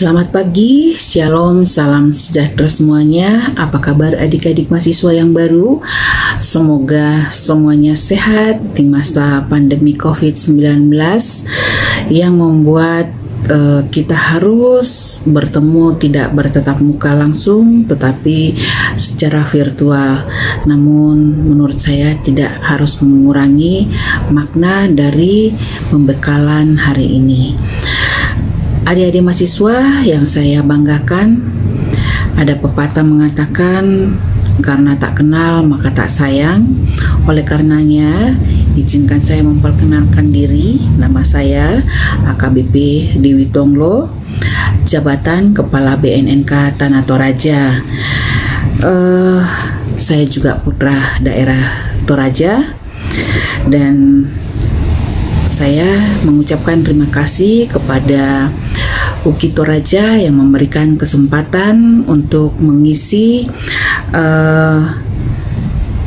Selamat pagi, shalom, salam sejahtera semuanya. Apa kabar adik-adik mahasiswa yang baru? Semoga semuanya sehat di masa pandemi COVID-19 yang membuat kita harus bertemu tidak bertatap muka langsung tetapi secara virtual. Namun menurut saya tidak harus mengurangi makna dari pembekalan hari ini. Adik-adik mahasiswa yang saya banggakan, ada pepatah mengatakan karena tak kenal maka tak sayang. Oleh karenanya izinkan saya memperkenalkan diri. Nama saya AKBP Dewi Tonglo, jabatan Kepala BNNK Tanah Toraja. Saya juga putra daerah Toraja dan saya mengucapkan terima kasih kepada UKI Toraja yang memberikan kesempatan untuk mengisi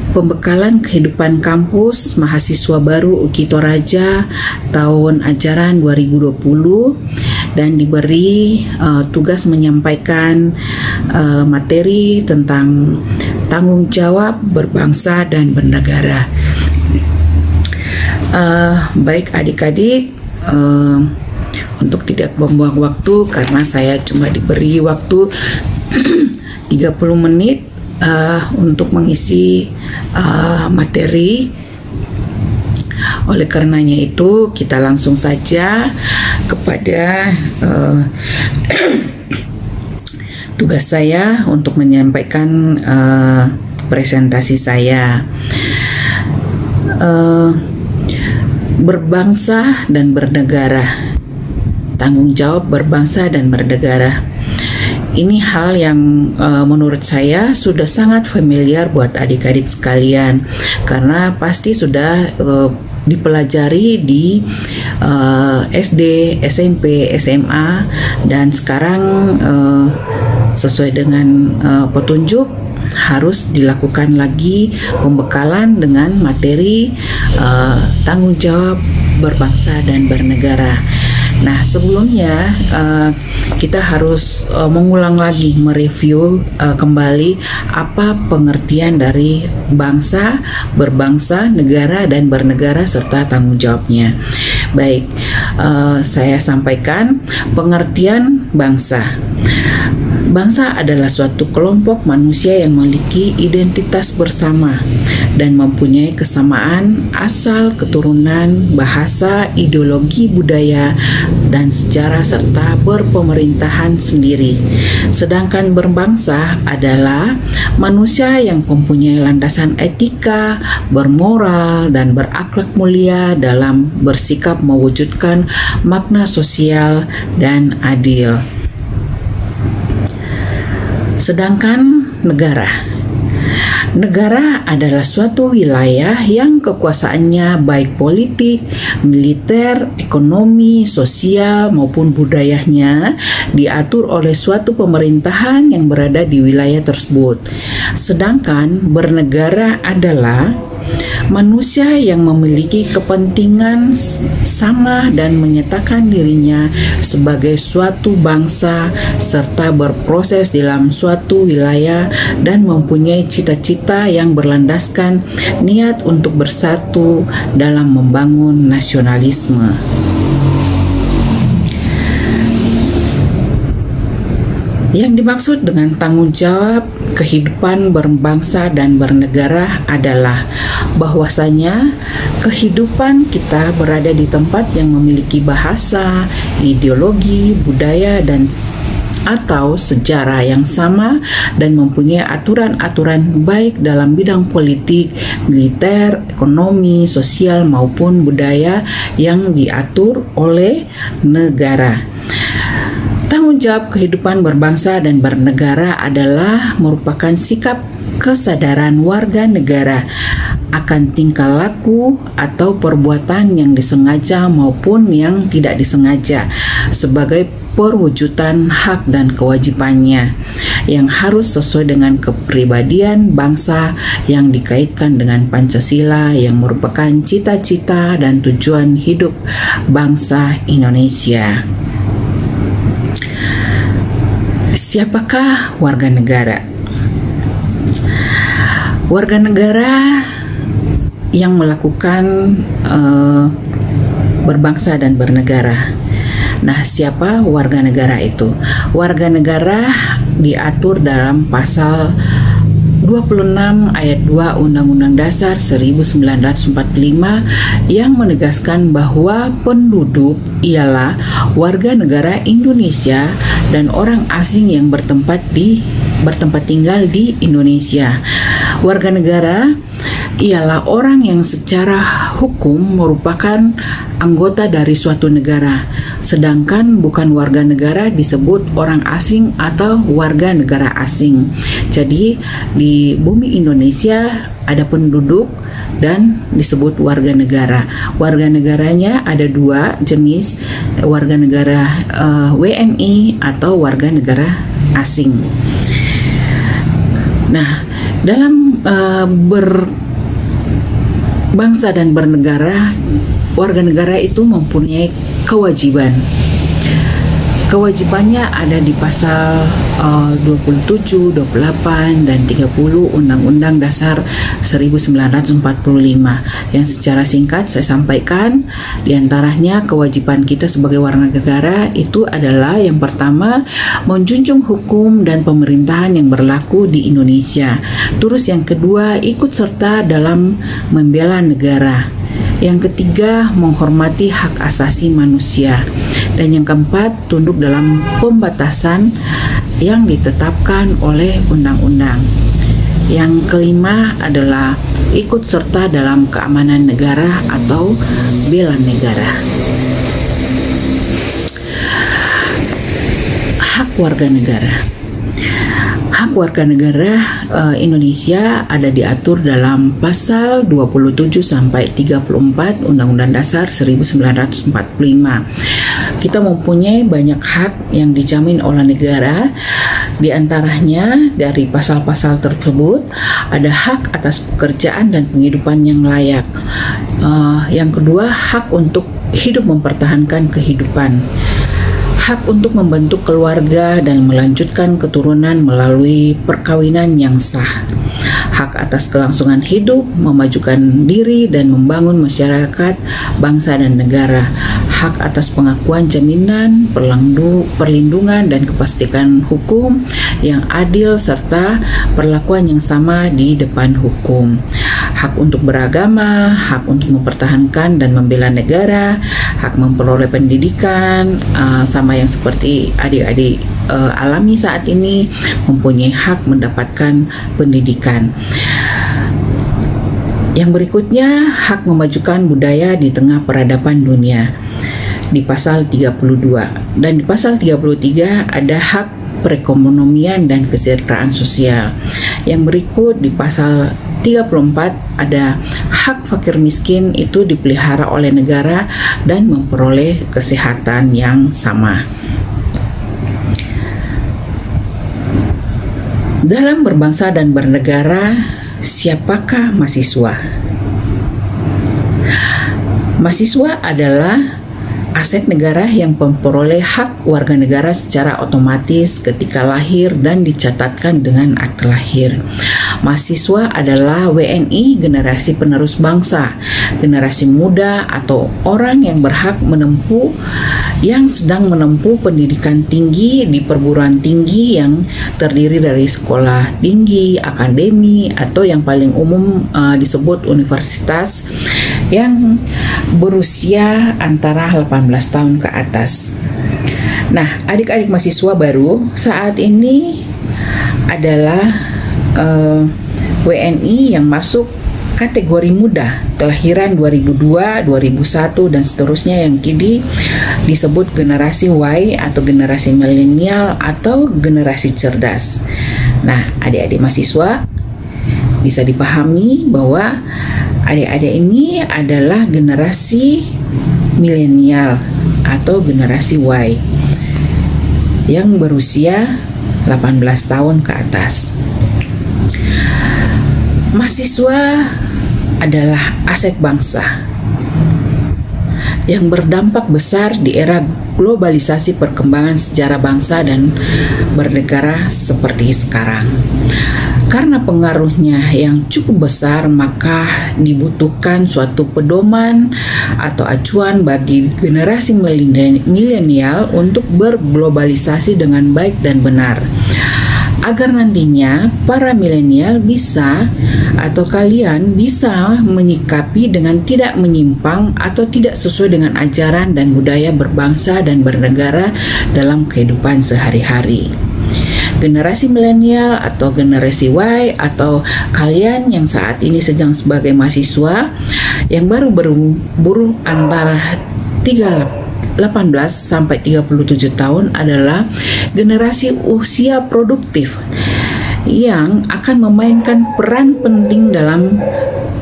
pembekalan kehidupan kampus mahasiswa baru UKI Toraja tahun ajaran 2020 dan diberi tugas menyampaikan materi tentang tanggung jawab berbangsa dan bernegara. Baik adik-adik, untuk tidak membuang waktu karena saya cuma diberi waktu 30 menit untuk mengisi materi. Oleh karenanya itu kita langsung saja kepada tugas saya untuk menyampaikan presentasi saya. Berbangsa dan bernegara, tanggung jawab berbangsa dan bernegara. Ini hal yang menurut saya sudah sangat familiar buat adik-adik sekalian, karena pasti sudah dipelajari di SD, SMP, SMA, dan sekarang sesuai dengan petunjuk harus dilakukan lagi pembekalan dengan materi tanggung jawab berbangsa dan bernegara. Nah, sebelumnya kita harus mengulang lagi, mereview kembali apa pengertian dari bangsa, berbangsa, negara, dan bernegara serta tanggung jawabnya. Baik, saya sampaikan pengertian bangsa. Bangsa adalah suatu kelompok manusia yang memiliki identitas bersama dan mempunyai kesamaan asal, keturunan, bahasa, ideologi, budaya, dan sejarah serta berpemerintahan sendiri. Sedangkan berbangsa adalah manusia yang mempunyai landasan etika, bermoral, dan berakhlak mulia dalam bersikap mewujudkan makna sosial dan adil. Sedangkan negara adalah suatu wilayah yang kekuasaannya baik politik, militer, ekonomi, sosial maupun budayanya diatur oleh suatu pemerintahan yang berada di wilayah tersebut. Sedangkan bernegara adalah manusia yang memiliki kepentingan sama dan menyatakan dirinya sebagai suatu bangsa serta berproses dalam suatu wilayah dan mempunyai cita-cita yang berlandaskan niat untuk bersatu dalam membangun nasionalisme. Yang dimaksud dengan tanggung jawab kehidupan berbangsa dan bernegara adalah bahwasanya kehidupan kita berada di tempat yang memiliki bahasa, ideologi, budaya, dan atau sejarah yang sama dan mempunyai aturan-aturan baik dalam bidang politik, militer, ekonomi, sosial maupun budaya yang diatur oleh negara. Tanggung jawab kehidupan berbangsa dan bernegara adalah merupakan sikap kesadaran warga negara akan tingkah laku atau perbuatan yang disengaja maupun yang tidak disengaja sebagai perwujudan hak dan kewajibannya yang harus sesuai dengan kepribadian bangsa yang dikaitkan dengan Pancasila yang merupakan cita-cita dan tujuan hidup bangsa Indonesia. Siapakah warga negara? Warga negara yang melakukan berbangsa dan bernegara. Nah, siapa warga negara itu? Warga negara diatur dalam pasal 26 ayat 2 Undang-Undang Dasar 1945 yang menegaskan bahwa penduduk ialah warga negara Indonesia dan orang asing yang bertempat tinggal di Indonesia. Warga negara ialah orang yang secara hukum merupakan anggota dari suatu negara, sedangkan bukan warga negara disebut orang asing atau warga negara asing. Jadi di bumi Indonesia ada penduduk dan disebut warga negara. Warga negaranya ada dua jenis, warga negara WNI atau warga negara asing. Nah, dalam berbangsa dan bernegara, warga negara itu mempunyai kewajiban. Kewajibannya ada di pasal 27, 28, dan 30 Undang-Undang Dasar 1945. Yang secara singkat saya sampaikan, diantaranya kewajiban kita sebagai warga negara itu adalah yang pertama, menjunjung hukum dan pemerintahan yang berlaku di Indonesia. Terus yang kedua, ikut serta dalam membela negara. Yang ketiga, menghormati hak asasi manusia. Dan yang keempat, tunduk dalam pembatasan yang ditetapkan oleh undang-undang. Yang kelima adalah ikut serta dalam keamanan negara atau bela negara. Hak warga negara. Hak warga negara Indonesia ada diatur dalam pasal 27 sampai 34 Undang-Undang Dasar 1945. Kita mempunyai banyak hak yang dijamin oleh negara. Di antaranya dari pasal-pasal tersebut ada hak atas pekerjaan dan penghidupan yang layak. Yang kedua, hak untuk hidup mempertahankan kehidupan. Hak untuk membentuk keluarga dan melanjutkan keturunan melalui perkawinan yang sah. Hak atas kelangsungan hidup, memajukan diri dan membangun masyarakat, bangsa dan negara. Hak atas pengakuan jaminan, perlindungan dan kepastian hukum yang adil serta perlakuan yang sama di depan hukum. Hak untuk beragama, hak untuk mempertahankan dan membela negara, hak memperoleh pendidikan, sama yang seperti adik-adik alami saat ini, mempunyai hak mendapatkan pendidikan. Yang berikutnya, hak memajukan budaya di tengah peradaban dunia di pasal 32. Dan di pasal 33 ada hak perekonomian dan kesejahteraan sosial. Yang berikut di pasal 34 ada hak fakir miskin itu dipelihara oleh negara dan memperoleh kesehatan yang sama. Dalam berbangsa dan bernegara, siapakah mahasiswa? Mahasiswa adalah aset negara yang memperoleh hak warga negara secara otomatis ketika lahir dan dicatatkan dengan akte lahir. Mahasiswa adalah WNI, generasi penerus bangsa, generasi muda atau orang yang berhak yang sedang menempuh pendidikan tinggi di perguruan tinggi yang terdiri dari sekolah tinggi, akademi, atau yang paling umum disebut universitas, yang berusia antara 18 tahun ke atas. Nah, adik-adik mahasiswa baru saat ini adalah WNI yang masuk kategori muda, kelahiran 2002, 2001 dan seterusnya, yang kini disebut generasi Y atau generasi milenial atau generasi cerdas. Nah, adik-adik mahasiswa bisa dipahami bahwa adik-adik ini adalah generasi milenial atau generasi Y yang berusia 18 tahun ke atas. Mahasiswa adalah aset bangsa. yang berdampak besar di era globalisasi perkembangan sejarah bangsa dan bernegara seperti sekarang. Karena pengaruhnya yang cukup besar, maka dibutuhkan suatu pedoman atau acuan bagi generasi milenial untuk berglobalisasi dengan baik dan benar, agar nantinya para milenial bisa atau kalian bisa menyikapi dengan tidak menyimpang atau tidak sesuai dengan ajaran dan budaya berbangsa dan bernegara dalam kehidupan sehari-hari. Generasi milenial atau generasi Y atau kalian yang saat ini sedang sebagai mahasiswa yang baru berumur antara 18 sampai 37 tahun adalah generasi usia produktif yang akan memainkan peran penting dalam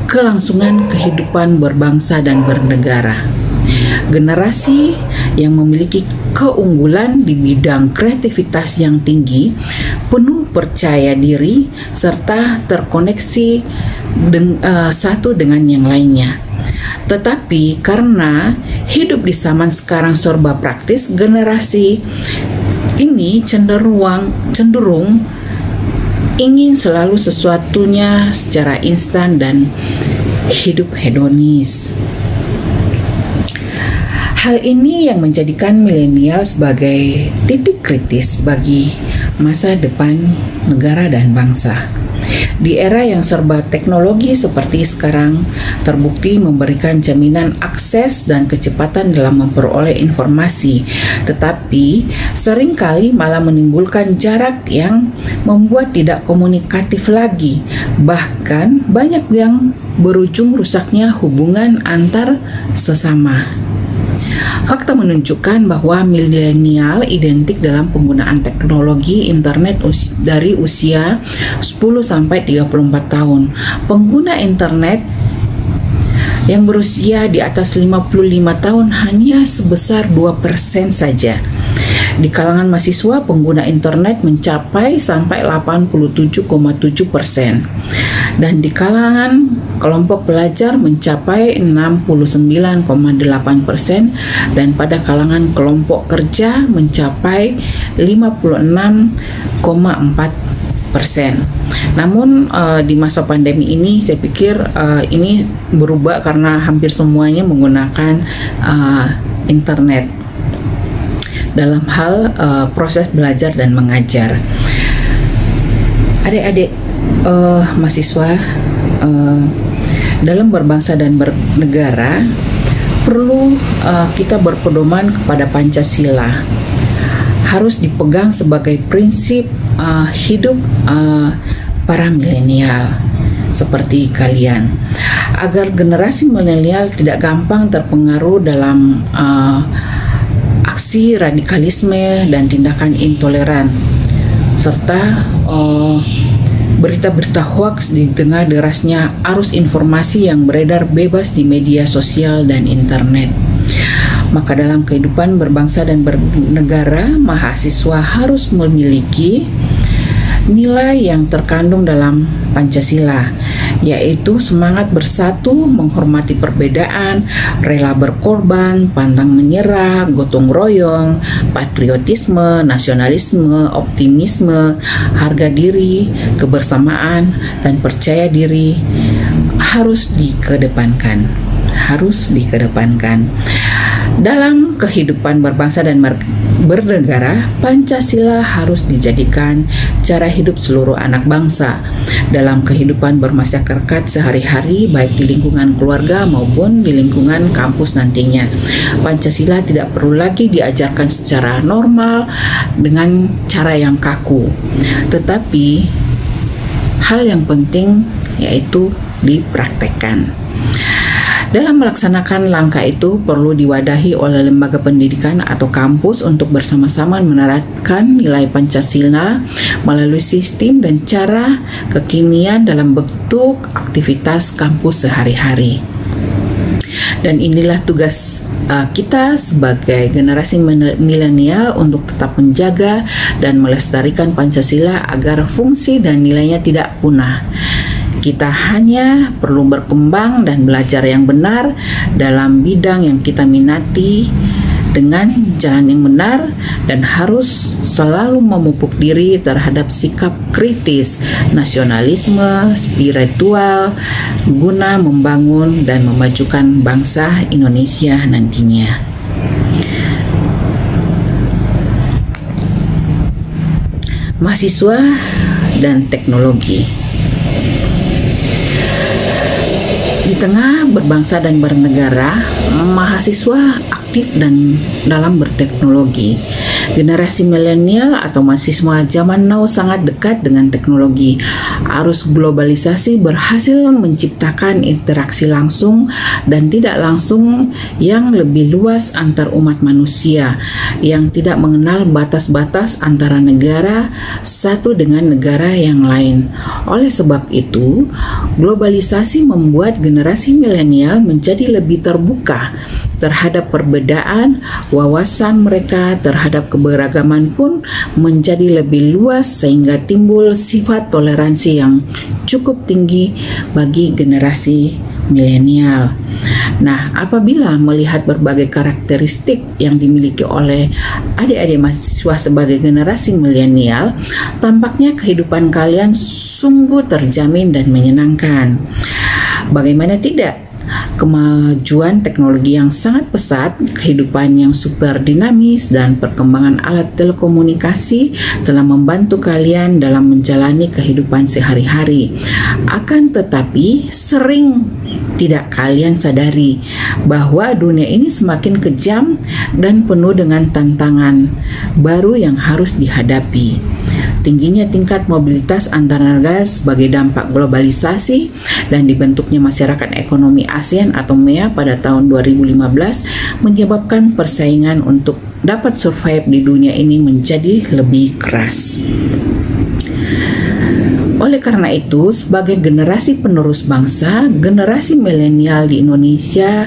kelangsungan kehidupan berbangsa dan bernegara. Generasi yang memiliki keunggulan di bidang kreativitas yang tinggi, penuh percaya diri, serta terkoneksi satu dengan yang lainnya. Tetapi karena hidup di zaman sekarang serba praktis, generasi ini cenderung ingin selalu sesuatunya secara instan dan hidup hedonis. Hal ini yang menjadikan milenial sebagai titik kritis bagi masa depan negara dan bangsa. Di era yang serba teknologi seperti sekarang, terbukti memberikan jaminan akses dan kecepatan dalam memperoleh informasi, tetapi seringkali malah menimbulkan jarak yang membuat tidak komunikatif lagi. Bahkan banyak yang berujung rusaknya hubungan antar sesama. Fakta menunjukkan bahwa milenial identik dalam penggunaan teknologi internet dari usia 10 sampai 34 tahun. Pengguna internet yang berusia di atas 55 tahun hanya sebesar 2% saja. Di kalangan mahasiswa, pengguna internet mencapai sampai 87,7%. Dan di kalangan kelompok pelajar mencapai 69,8%, dan pada kalangan kelompok kerja mencapai 56,4%. Namun di masa pandemi ini saya pikir ini berubah karena hampir semuanya menggunakan internet dalam hal proses belajar dan mengajar. Adik-adik mahasiswa, dalam berbangsa dan bernegara perlu kita berpedoman kepada Pancasila, harus dipegang sebagai prinsip hidup para milenial seperti kalian, agar generasi milenial tidak gampang terpengaruh dalam aksi radikalisme dan tindakan intoleran, serta berita-berita hoaks di tengah derasnya arus informasi yang beredar bebas di media sosial dan internet. Maka dalam kehidupan berbangsa dan bernegara, mahasiswa harus memiliki nilai yang terkandung dalam Pancasila, yaitu semangat bersatu, menghormati perbedaan, rela berkorban, pantang menyerah, gotong royong, patriotisme, nasionalisme, optimisme, harga diri, kebersamaan, dan percaya diri harus dikedepankan. Dalam kehidupan berbangsa dan bernegara, Pancasila harus dijadikan cara hidup seluruh anak bangsa dalam kehidupan bermasyarakat sehari-hari, baik di lingkungan keluarga maupun di lingkungan kampus nantinya. Pancasila tidak perlu lagi diajarkan secara normal dengan cara yang kaku, tetapi hal yang penting yaitu dipraktekkan. Dalam melaksanakan langkah itu perlu diwadahi oleh lembaga pendidikan atau kampus untuk bersama-sama menerapkan nilai Pancasila melalui sistem dan cara kekinian dalam bentuk aktivitas kampus sehari-hari. Dan inilah tugas kita sebagai generasi milenial untuk tetap menjaga dan melestarikan Pancasila agar fungsi dan nilainya tidak punah. Kita hanya perlu berkembang dan belajar yang benar dalam bidang yang kita minati dengan jalan yang benar, dan harus selalu memupuk diri terhadap sikap kritis, nasionalisme, spiritual, guna membangun dan memajukan bangsa Indonesia nantinya. Mahasiswa dan teknologi. Di tengah berbangsa dan bernegara, mahasiswa aktif dan dalam berteknologi. Generasi milenial atau mahasiswa zaman now sangat dekat dengan teknologi. Arus globalisasi berhasil menciptakan interaksi langsung dan tidak langsung yang lebih luas antar umat manusia, yang tidak mengenal batas-batas antara negara satu dengan negara yang lain. Oleh sebab itu, globalisasi membuat generasi milenial menjadi lebih terbuka terhadap perbedaan. Wawasan mereka terhadap keberagaman pun menjadi lebih luas, sehingga timbul sifat toleransi yang cukup tinggi bagi generasi milenial. Nah, apabila melihat berbagai karakteristik yang dimiliki oleh adik-adik mahasiswa sebagai generasi milenial, tampaknya kehidupan kalian sungguh terjamin dan menyenangkan. Bagaimana tidak? Kemajuan teknologi yang sangat pesat, kehidupan yang super dinamis, dan perkembangan alat telekomunikasi telah membantu kalian dalam menjalani kehidupan sehari-hari. Akan tetapi, sering tidak kalian sadari bahwa dunia ini semakin kejam dan penuh dengan tantangan baru yang harus dihadapi. Tingginya tingkat mobilitas antar negara sebagai dampak globalisasi dan dibentuknya masyarakat ekonomi ASEAN atau MEA pada tahun 2015 menyebabkan persaingan untuk dapat survive di dunia ini menjadi lebih keras. Oleh karena itu, sebagai generasi penerus bangsa, generasi milenial di Indonesia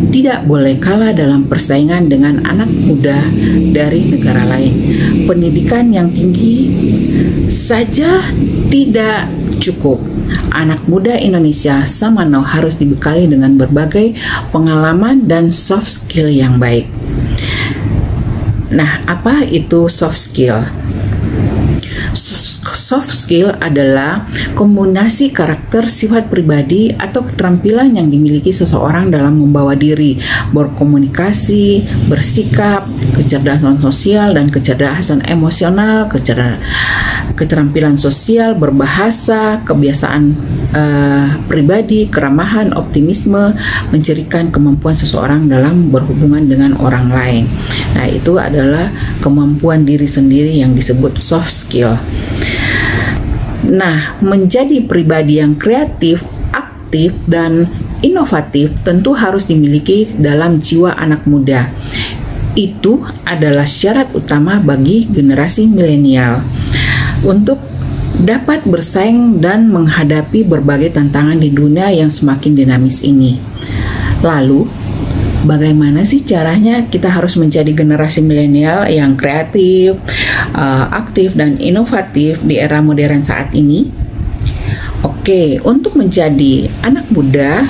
tidak boleh kalah dalam persaingan dengan anak muda dari negara lain. Pendidikan yang tinggi saja tidak cukup. Anak muda Indonesia sama now harus dibekali dengan berbagai pengalaman dan soft skill yang baik. Nah, apa itu soft skill? Soft skill adalah kombinasi karakter, sifat pribadi, atau keterampilan yang dimiliki seseorang dalam membawa diri, berkomunikasi, bersikap, kecerdasan sosial dan kecerdasan emosional, keterampilan sosial, berbahasa, kebiasaan pribadi, keramahan, optimisme, mencirikan kemampuan seseorang dalam berhubungan dengan orang lain. Nah, itu adalah kemampuan diri sendiri yang disebut soft skill. Nah, menjadi pribadi yang kreatif, aktif, dan inovatif tentu harus dimiliki dalam jiwa anak muda. Itu adalah syarat utama bagi generasi milenial untuk dapat bersaing dan menghadapi berbagai tantangan di dunia yang semakin dinamis ini. Lalu, bagaimana sih caranya kita harus menjadi generasi milenial yang kreatif, aktif, dan inovatif di era modern saat ini? Oke, untuk menjadi anak muda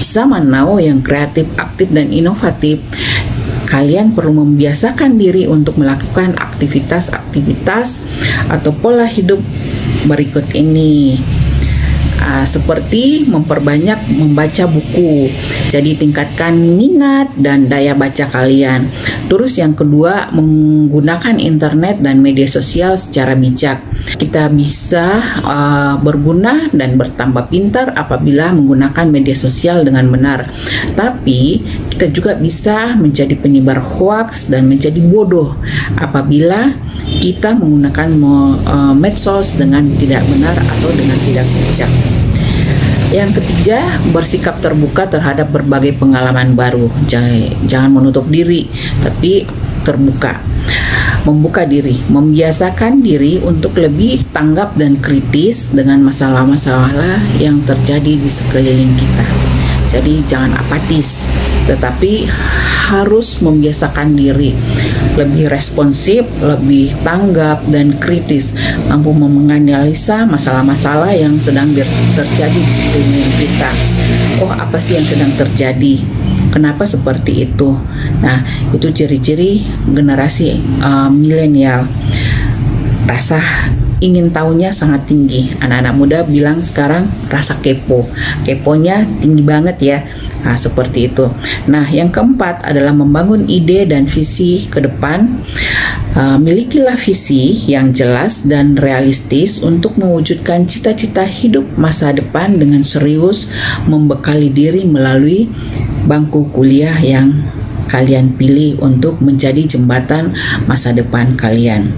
zaman now yang kreatif, aktif, dan inovatif, kalian perlu membiasakan diri untuk melakukan aktivitas-aktivitas atau pola hidup berikut ini. Seperti memperbanyak membaca buku, jadi tingkatkan minat dan daya baca kalian. Terus yang kedua, menggunakan internet dan media sosial secara bijak. Kita bisa berguna dan bertambah pintar apabila menggunakan media sosial dengan benar. Tapi kita juga bisa menjadi penyebar hoaks dan menjadi bodoh apabila kita menggunakan medsos dengan tidak benar atau dengan tidak bijak. Yang ketiga, bersikap terbuka terhadap berbagai pengalaman baru. Jangan menutup diri, tapi terbuka. Membuka diri, membiasakan diri untuk lebih tanggap dan kritis dengan masalah-masalah yang terjadi di sekeliling kita. Jadi jangan apatis, tetapi harus membiasakan diri lebih responsif, lebih tanggap dan kritis, mampu menganalisa masalah-masalah yang sedang terjadi di sekeliling kita. Oh, apa sih yang sedang terjadi? Kenapa seperti itu? Nah, itu ciri-ciri generasi milenial. Rasa ingin tahunya sangat tinggi. Anak-anak muda bilang sekarang rasa kepo. Keponya tinggi banget ya. Nah, seperti itu. Nah, yang keempat adalah membangun ide dan visi ke depan. Milikilah visi yang jelas dan realistis untuk mewujudkan cita-cita hidup masa depan dengan serius, membekali diri melalui bangku kuliah yang kalian pilih untuk menjadi jembatan masa depan kalian.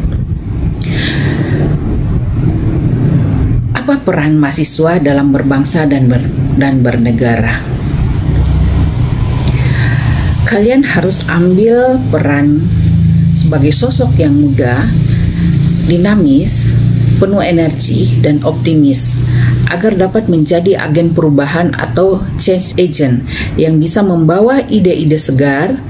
Apa peran mahasiswa dalam berbangsa dan bernegara? Kalian harus ambil peran sebagai sosok yang muda, dinamis, penuh energi, dan optimis agar dapat menjadi agen perubahan atau change agent yang bisa membawa ide-ide segar,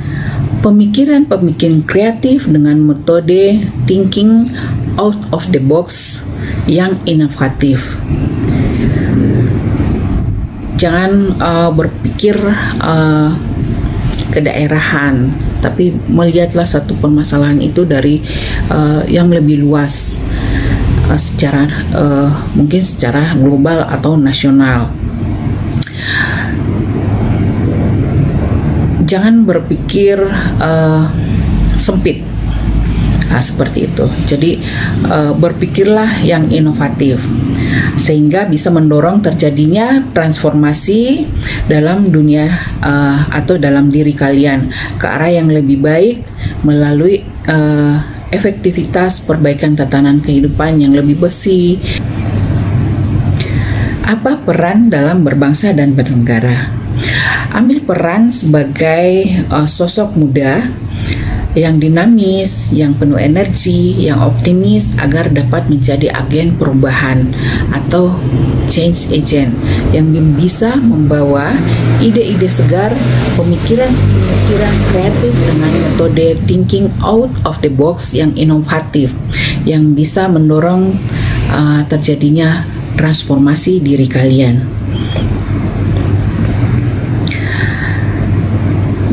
pemikiran-pemikiran kreatif dengan metode thinking out of the box yang inovatif. Jangan berpikir kedaerahan, tapi melihatlah satu permasalahan itu dari yang lebih luas, secara mungkin secara global atau nasional. Jangan berpikir sempit. Nah, seperti itu. Jadi berpikirlah yang inovatif sehingga bisa mendorong terjadinya transformasi dalam dunia atau dalam diri kalian ke arah yang lebih baik melalui efektivitas perbaikan tatanan kehidupan yang lebih bersih. Apa peran dalam berbangsa dan bernegara? Ambil peran sebagai sosok muda yang dinamis, yang penuh energi, yang optimis agar dapat menjadi agen perubahan atau change agent yang bisa membawa ide-ide segar, pemikiran kreatif dengan metode thinking out of the box yang inovatif yang bisa mendorong terjadinya transformasi diri kalian.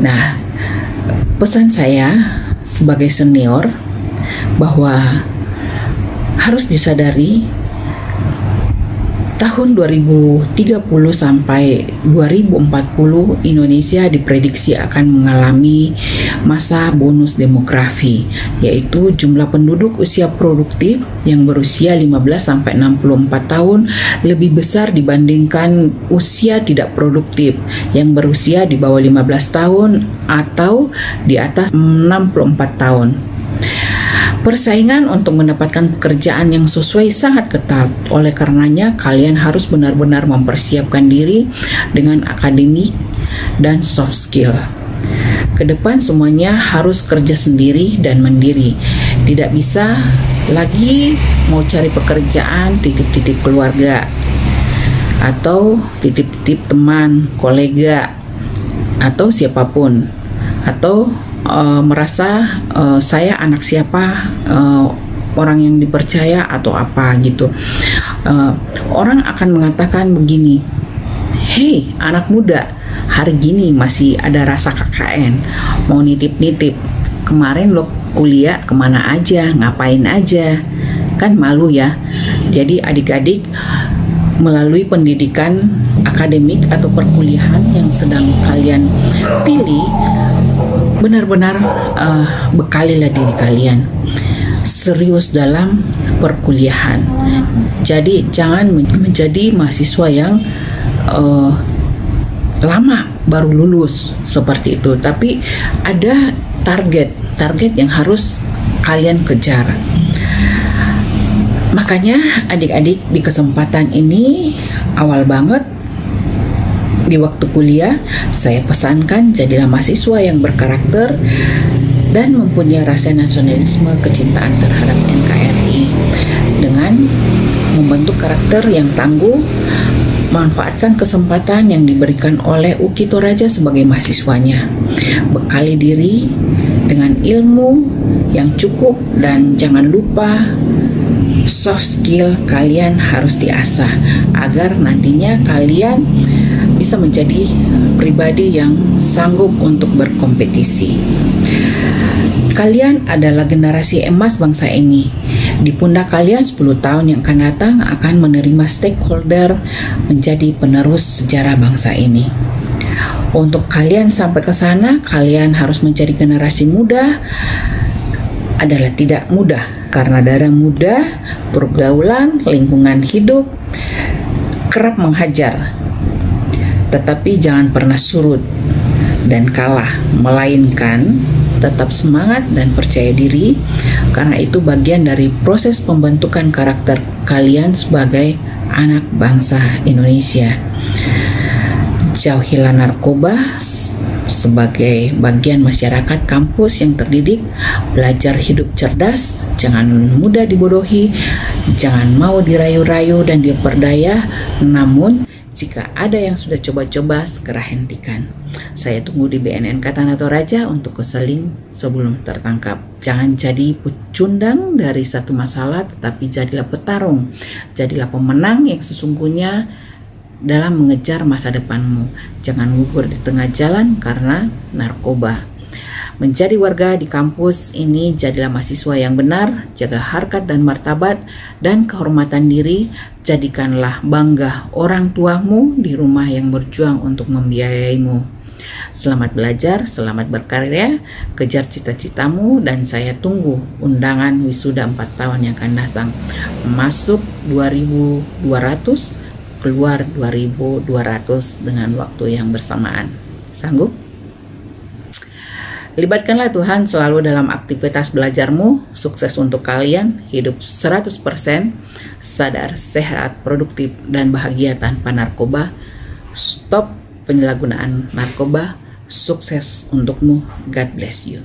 Nah, pesan saya sebagai senior bahwa harus disadari tahun 2030 sampai 2040 Indonesia diprediksi akan mengalami masa bonus demografi, yaitu jumlah penduduk usia produktif yang berusia 15 sampai 64 tahun lebih besar dibandingkan usia tidak produktif yang berusia di bawah 15 tahun atau di atas 64 tahun. Persaingan untuk mendapatkan pekerjaan yang sesuai sangat ketat. Oleh karenanya, kalian harus benar-benar mempersiapkan diri dengan akademik dan soft skill. Kedepan semuanya harus kerja sendiri dan mandiri. Tidak bisa lagi mau cari pekerjaan titip-titip keluarga atau titip-titip teman, kolega, atau siapapun, atau merasa saya anak siapa, orang yang dipercaya atau apa gitu. Orang akan mengatakan begini, "Hei anak muda, hari gini masih ada rasa KKN, mau nitip-nitip, kemarin lo kuliah kemana aja, ngapain aja, kan malu ya." Jadi adik-adik, melalui pendidikan akademik atau perkuliahan yang sedang kalian pilih, benar-benar bekalilah diri kalian serius dalam perkuliahan. Jadi jangan menjadi mahasiswa yang lama baru lulus seperti itu, tapi ada target yang harus kalian kejar. Makanya adik-adik di kesempatan ini awal banget di waktu kuliah, saya pesankan jadilah mahasiswa yang berkarakter dan mempunyai rasa nasionalisme, kecintaan terhadap NKRI dengan membentuk karakter yang tangguh, manfaatkan kesempatan yang diberikan oleh UKI Toraja sebagai mahasiswanya, bekali diri dengan ilmu yang cukup, dan jangan lupa soft skill kalian harus diasah agar nantinya kalian bisa menjadi pribadi yang sanggup untuk berkompetisi. Kalian adalah generasi emas bangsa ini. Di pundak kalian 10 tahun yang akan datang akan menerima stakeholder menjadi penerus sejarah bangsa ini. Untuk kalian sampai ke sana, kalian harus menjadi generasi muda adalah tidak mudah karena darah muda, pergaulan, lingkungan hidup kerap menghajar. Tetapi jangan pernah surut dan kalah, melainkan tetap semangat dan percaya diri, karena itu bagian dari proses pembentukan karakter kalian sebagai anak bangsa Indonesia. Jauhilah narkoba sebagai bagian masyarakat kampus yang terdidik, belajar hidup cerdas, jangan mudah dibodohi, jangan mau dirayu-rayu dan diperdaya, namun jika ada yang sudah coba-coba, segera hentikan. Saya tunggu di BNN Katana Toraja untuk keseling sebelum tertangkap. Jangan jadi pecundang dari satu masalah, tetapi jadilah petarung. Jadilah pemenang yang sesungguhnya dalam mengejar masa depanmu. Jangan gugur di tengah jalan karena narkoba. Menjadi warga di kampus ini, jadilah mahasiswa yang benar, jaga harkat dan martabat dan kehormatan diri, jadikanlah bangga orang tuamu di rumah yang berjuang untuk membiayaimu. Selamat belajar, selamat berkarya, kejar cita-citamu, dan saya tunggu undangan wisuda 4 tahun yang akan datang. Masuk 2.200, keluar 2.200 dengan waktu yang bersamaan. Sanggup? Libatkanlah Tuhan selalu dalam aktivitas belajarmu. Sukses untuk kalian, hidup 100%, sadar, sehat, produktif, dan bahagia tanpa narkoba. Stop penyalahgunaan narkoba. Sukses untukmu. God bless you.